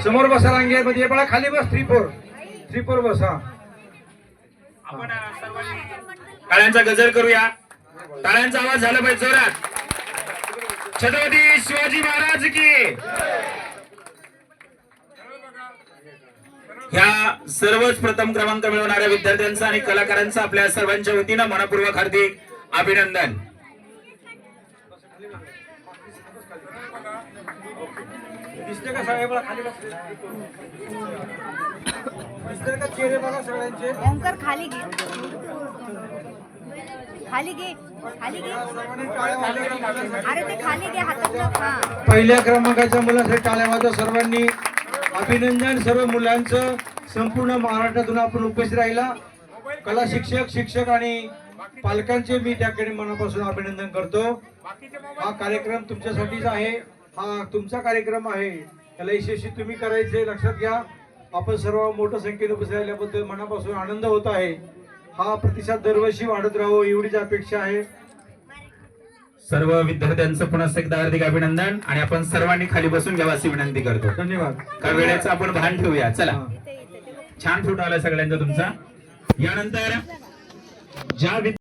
समोर बसा रांगेमध्ये बळा खाली बस 3-4 बसा. आपण टाळ्यांचा गजर करूया. टाळ्यांचा आवाज झाला पाहिजे जोरात. छत्रपती शिवाजी महाराज की. ह्या सर्वच प्रथम क्रमांक मिळवणाऱ्या विद्यार्थ्यांचा आणि कलाकारांचा आपल्या सर्वांच्या वतीनं मनपूर्वक हार्दिक अभिनंदन. दिसते का सगळे बळा खाली बसले. दिसते का चेहरे बघा सगळ्यांचे. ओंकार खाली घे, खाली घे, खाली घे. अरे ते खाली घे हातात. पहिल्या क्रमांकाच्या मुलांसाठी टाळ्या वाजवा सर्वांनी. अभिनंदन सर्व मुलांचं. संपूर्ण महाराष्ट्रातून आपण उपस्थित राहिला. कला शिक्षक आणि पालकांचे मी त्या ठिकाणी मनापासून अभिनंदन करतो. हा कार्यक्रम तुमच्यासाठीच आहे. हा तुमचा कार्यक्रम आहे. त्याला यशस्वी तुम्ही करायचे लक्षात घ्या. आपण सर्व मोठ्या संख्येने उपस्थित राहिल्याबद्दल मनापासून आनंद होत आहे. हा प्रतिसाद दरवर्षी वाढत राहावं एवढीच अपेक्षा आहे. सर्व विद्यार्थ्यांचं पुन्हा एकदा हार्दिक अभिनंदन. आणि आपण सर्वांनी खाली बसून घ्यावा अशी विनंती करतो. धन्यवाद. का वेळेचं आपण भान ठेवूया. चला, छान फोटो आला सगळ्यांचा तुमचा. यानंतर ज्या